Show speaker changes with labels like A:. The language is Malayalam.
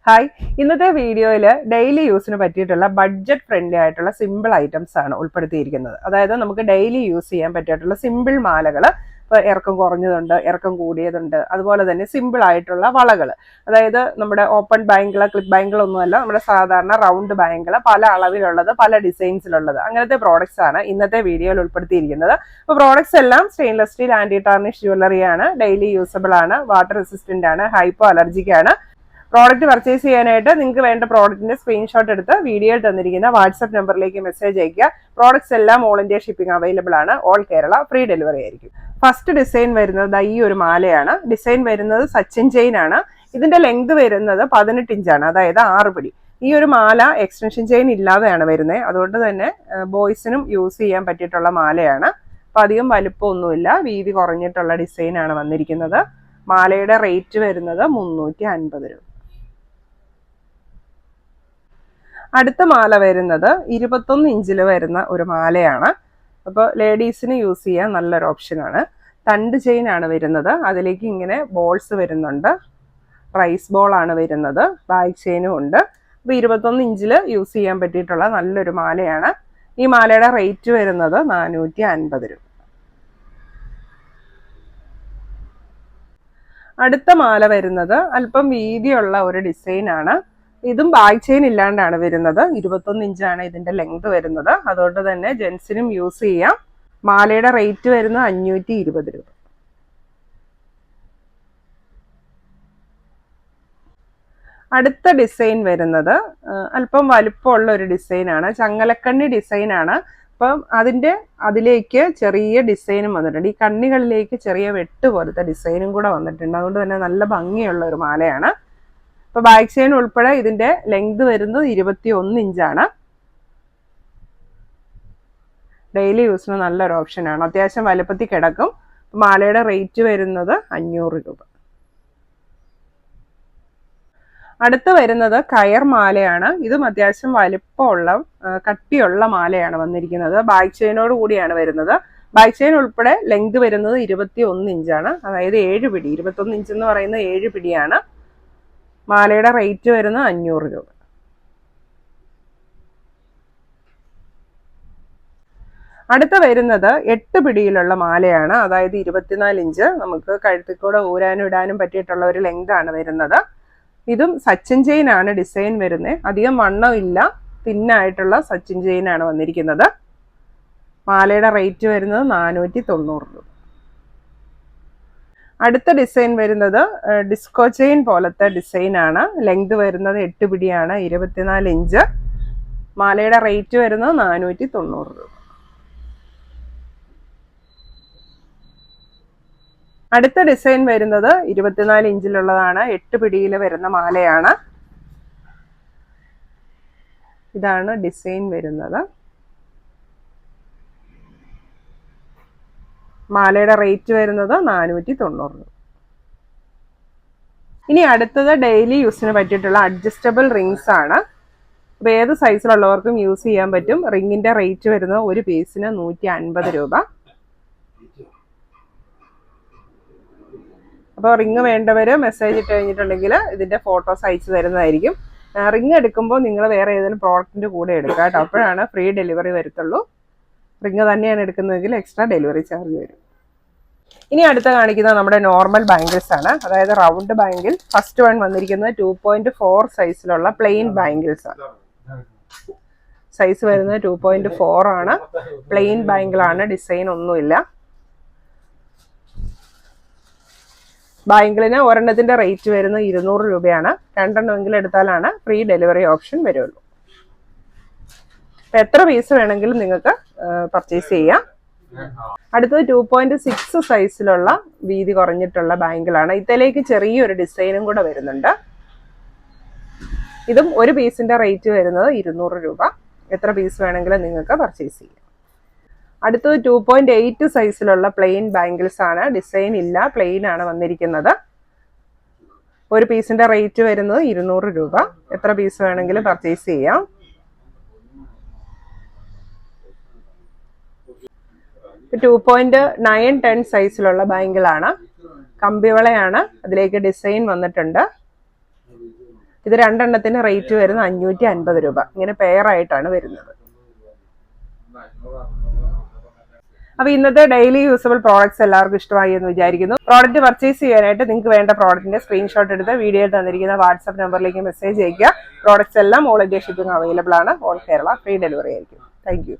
A: ഹായ്, ഇന്നത്തെ വീഡിയോയിൽ ഡെയിലി യൂസിന് പറ്റിയിട്ടുള്ള ബഡ്ജറ്റ് ഫ്രണ്ട്ലി ആയിട്ടുള്ള സിമ്പിൾ ഐറ്റംസ് ആണ് ഉൾപ്പെടുത്തിയിരിക്കുന്നത്. അതായത് നമുക്ക് ഡെയിലി യൂസ് ചെയ്യാൻ പറ്റിയിട്ടുള്ള സിമ്പിൾ മാലകൾ, ഇപ്പോൾ ഇറക്കം കുറഞ്ഞതുണ്ട്, ഇറക്കം കൂടിയതുണ്ട്, അതുപോലെ തന്നെ സിമ്പിൾ ആയിട്ടുള്ള വളകൾ. അതായത് നമ്മുടെ ഓപ്പൺ ബാങ്കിൾ, ക്ലിപ്പ് ബാങ്കിളൊന്നുമല്ല, നമ്മുടെ സാധാരണ റൗണ്ട് ബാങ്കിൾ, പല അളവിലുള്ളത്, പല ഡിസൈൻസിലുള്ളത്, അങ്ങനത്തെ പ്രോഡക്ട്സ് ആണ് ഇന്നത്തെ വീഡിയോയിൽ ഉൾപ്പെടുത്തിയിരിക്കുന്നത്. അപ്പോൾ പ്രോഡക്ട്സ് എല്ലാം സ്റ്റെയിൻലെസ് സ്റ്റീൽ ആന്റി ടാർണിഷ് ജ്വല്ലറിയാണ്, ഡെയിലി യൂസബിൾ ആണ്, വാട്ടർ റെസിസ്റ്റന്റ് ആണ്, ഹൈപ്പോ അലർജിക് ആണ്. പ്രോഡക്റ്റ് പർച്ചേസ് ചെയ്യാനായിട്ട് നിങ്ങൾക്ക് വേണ്ട പ്രോഡക്റ്റിന്റെ സ്ക്രീൻഷോട്ട് എടുത്ത് വീഡിയോയിൽ തന്നിരിക്കുന്ന വാട്സ്ആപ്പ് നമ്പറിലേക്ക് മെസ്സേജ് അയക്കുക. പ്രോഡക്ട്സ് എല്ലാം ഓൾ ഇന്ത്യ ഷിപ്പിംഗ് അവൈലബിൾ ആണ്. ഓൾ കേരള ഫ്രീ ഡെലിവറി ആയിരിക്കും. ഫസ്റ്റ് ഡിസൈൻ വരുന്നത് ഈ ഒരു മാലയാണ്. ഡിസൈൻ വരുന്നത് സച്ചിൻ ചെയിൻ ആണ്. ഇതിന്റെ ലെങ്ത് വരുന്നത് 18 ഇഞ്ചാണ്, അതായത് 6 പിടി. ഈ ഒരു മാല എക്സ്റ്റൻഷൻ ചെയിൻ ഇല്ലാതെയാണ് വരുന്നത്. അതുകൊണ്ട് തന്നെ ബോയ്സിനും യൂസ് ചെയ്യാൻ പറ്റിയിട്ടുള്ള മാലയാണ്. അപ്പം അധികം വലുപ്പമൊന്നുമില്ല, വീതി കുറഞ്ഞിട്ടുള്ള ഡിസൈനാണ് വന്നിരിക്കുന്നത്. മാലയുടെ റേറ്റ് വരുന്നത് 350 രൂപ. അടുത്ത മാല വരുന്നത് 21 ഇഞ്ചിൽ വരുന്ന ഒരു മാലയാണ്. അപ്പോൾ ലേഡീസിന് യൂസ് ചെയ്യാൻ നല്ലൊരു ഓപ്ഷനാണ്. തണ്ട് ചെയിൻ ആണ് വരുന്നത്. അതിലേക്ക് ഇങ്ങനെ ബോൾസ് വരുന്നുണ്ട്. റൈസ് ബോൾ ആണ് വരുന്നത്. ബാക്ക് ചെയിനും ഉണ്ട്. അപ്പോൾ 21 ഇഞ്ചിൽ യൂസ് ചെയ്യാൻ പറ്റിയിട്ടുള്ള നല്ലൊരു മാലയാണ്. ഈ മാലയുടെ റേറ്റ് വരുന്നത് 450 രൂപ. അടുത്ത മാല വരുന്നത് അല്പം വീതിയുള്ള ഒരു ഡിസൈനാണ്. ഇതും ബാക്ക് ചെയിൻ ഇല്ലാണ്ടാണ് വരുന്നത്. 21 ഇഞ്ചാണ് ഇതിന്റെ ലെങ്ത് വരുന്നത്. അതുകൊണ്ട് തന്നെ ജെൻസിനും യൂസ് ചെയ്യാം. മാലയുടെ റേറ്റ് വരുന്നത് 520 രൂപ. അടുത്ത ഡിസൈൻ വരുന്നത് അല്പം വലുപ്പമുള്ള ഒരു ഡിസൈനാണ്. ചങ്ങലക്കണ്ണി ഡിസൈനാണ്. അപ്പം അതിലേക്ക് ചെറിയ ഡിസൈനും വന്നിട്ടുണ്ട്. ഈ കണ്ണികളിലേക്ക് ചെറിയ വെട്ട് പോലത്തെ ഡിസൈനും കൂടെ വന്നിട്ടുണ്ട്. അതുകൊണ്ട് തന്നെ നല്ല ഭംഗിയുള്ള ഒരു മാലയാണ്. ഇപ്പൊ ബാക്ക് ചെയിൻ ഉൾപ്പെടെ ഇതിന്റെ ലെങ്ത് വരുന്നത് 21 ഇഞ്ചാണ്. ഡെയിലി യൂസിന് നല്ലൊരു ഓപ്ഷനാണ്. അത്യാവശ്യം വലുപ്പത്തിൽ കിടക്കും. മാലയുടെ റേറ്റ് വരുന്നത് 500 രൂപ. അടുത്ത് വരുന്നത് കയർ മാലയാണ്. ഇതും അത്യാവശ്യം വലിപ്പമുള്ള കട്ടിയുള്ള മാലയാണ് വന്നിരിക്കുന്നത്. ബാക്ക് ചെയിനോട് കൂടിയാണ് വരുന്നത്. ബാക്ക് ചെയിൻ ഉൾപ്പെടെ ലെങ്ത് വരുന്നത് 21 ഇഞ്ചാണ്, അതായത് 7 പിടി. 21 ഇഞ്ച് എന്ന് പറയുന്നത് 7 പിടിയാണ്. മാലയുടെ റേറ്റ് വരുന്നത് 500 രൂപ. അടുത്ത വരുന്നത് 8 പിടിയിലുള്ള മാലയാണ്. അതായത് 24 ഇഞ്ച്. നമുക്ക് കഴുത്തിക്കൂടെ ഊരാനും ഇടാനും പറ്റിയിട്ടുള്ള ഒരു ലെങ്ത് ആണ് വരുന്നത്. ഇതും സച്ചിൻ ചെയിൻ ആണ് ഡിസൈൻ വരുന്നത്. അധികം വണ്ണം ഇല്ല, തിന്നായിട്ടുള്ള സച്ചിൻ ചെയിൻ ആണ് വന്നിരിക്കുന്നത്. മാലയുടെ റേറ്റ് വരുന്നത് 490 രൂപ. അടുത്ത ഡിസൈൻ വരുന്നത് ഡിസ്കോ ചെയിൻ പോലത്തെ ഡിസൈൻ ആണ്. ലെങ്ത് വരുന്നത് 8 പിടിയാണ്, 24 ഇഞ്ച്. മാലയുടെ റേറ്റ് വരുന്നത് 490 രൂപ. അടുത്ത ഡിസൈൻ വരുന്നത് 24 ഇഞ്ചിലുള്ളതാണ്. 8 പിടിയിൽ വരുന്ന മാലയാണ്. ഇതാണ് ഡിസൈൻ വരുന്നത്. മാലയുടെ റേറ്റ് വരുന്നത് 490 രൂപ. ഇനി അടുത്തത് ഡെയിലി യൂസിന് പറ്റിയിട്ടുള്ള അഡ്ജസ്റ്റബിൾ റിങ്സ് ആണ്. അപ്പോൾ ഏത് സൈസിലുള്ളവർക്കും യൂസ് ചെയ്യാൻ പറ്റും. റിങ്ങിന്റെ റേറ്റ് വരുന്നത് ഒരു പീസിന് 150 രൂപ. അപ്പോൾ റിങ് വേണ്ടവർ മെസ്സേജ് ഇട്ട് കഴിഞ്ഞിട്ടുണ്ടെങ്കിൽ ഇതിന്റെ ഫോട്ടോസ് അയച്ചു തരുന്നതായിരിക്കും. റിങ് എടുക്കുമ്പോൾ നിങ്ങൾ വേറെ ഏതെങ്കിലും പ്രോഡക്റ്റിന്റെ കൂടെ എടുക്കുക കേട്ടോ. അപ്പോഴാണ് ഫ്രീ ഡെലിവറി വരത്തുള്ളൂ. റിങ് തന്നെയാണ് എടുക്കുന്നതെങ്കിൽ എക്സ്ട്രാ ഡെലിവറി ചാർജ് വരും. ഇനി അടുത്ത കാണിക്കുന്നത് നമ്മുടെ നോർമൽ ബാംഗിൾസ് ആണ്. അതായത് റൗണ്ട് ബാംഗിൾ. ഫസ്റ്റ് വൺ വന്നിരിക്കുന്നത് 2.4 സൈസിലുള്ള പ്ലെയിൻ ബാംഗിൾസ് ആണ്. സൈസ് വരുന്നത് 2.4 ആണ്. പ്ലെയിൻ ബാംഗിൾ ആണ്, ഡിസൈൻ ഒന്നുമില്ല. ബാംഗിളിന് ഒരെണ്ണത്തിന്റെ റേറ്റ് വരുന്നത് 200 രൂപയാണ്. രണ്ടെണ്ണമെങ്കിലും എടുത്താലാണ് ഫ്രീ ഡെലിവറി ഓപ്ഷൻ വരുള്ളൂ. എത്ര പീസ് വേണമെങ്കിലും നിങ്ങൾക്ക് പർച്ചേസ് ചെയ്യാം. അടുത്തത് 2.6 സൈസിലുള്ള വീതി കുറഞ്ഞിട്ടുള്ള ബാംഗിളാണ്. ഇതിലേക്ക് ചെറിയൊരു ഡിസൈനും കൂടെ വരുന്നുണ്ട്. ഇതും ഒരു പീസിന്റെ റേറ്റ് വരുന്നത് 200 രൂപ. എത്ര പീസ് വേണമെങ്കിലും നിങ്ങൾക്ക് പർച്ചേസ് ചെയ്യാം. അടുത്തത് 2.8 സൈസിലുള്ള പ്ലെയിൻ ബാംഗിൾസ് ആണ്. ഡിസൈൻ ഇല്ല, പ്ലെയിൻ ആണ് വന്നിരിക്കുന്നത്. ഒരു പീസിന്റെ റേറ്റ് വരുന്നത് 200 രൂപ. എത്ര പീസ് വേണമെങ്കിലും പർച്ചേസ് ചെയ്യാം. ഇത് 2.9-10 സൈസിലുള്ള ബാംഗിളാണ്. കമ്പിവളയാണ്. അതിലേക്ക് ഡിസൈൻ വന്നിട്ടുണ്ട്. ഇത് രണ്ടെണ്ണത്തിന് റേറ്റ് വരുന്നത് 550 രൂപ. ഇങ്ങനെ പെയർ ആയിട്ടാണ് വരുന്നത്. അപ്പൊ ഇന്നത്തെ ഡെയിലി യൂസബിൾ പ്രോഡക്ട്സ് എല്ലാവർക്കും ഇഷ്ടമായി എന്ന് വിചാരിക്കുന്നു. പ്രോഡക്റ്റ് പർച്ചേസ് ചെയ്യാനായിട്ട് നിങ്ങൾക്ക് വേണ്ട പ്രോഡക്റ്റിന്റെ സ്ക്രീൻഷോട്ട് എടുത്ത് വീഡിയോയിൽ തന്നിരിക്കുന്ന വാട്സ്ആപ്പ് നമ്പറിലേക്ക് മെസ്സേജ് അയക്കുക. പ്രോഡക്ട്സ് എല്ലാം ഓൾ ഇന്ത്യ ഷിപ്പിംഗ് അവൈലബിൾ ആണ്. ഓൾ കേരള ഫ്രീ ഡെലിവറി ആയിരിക്കും. താങ്ക്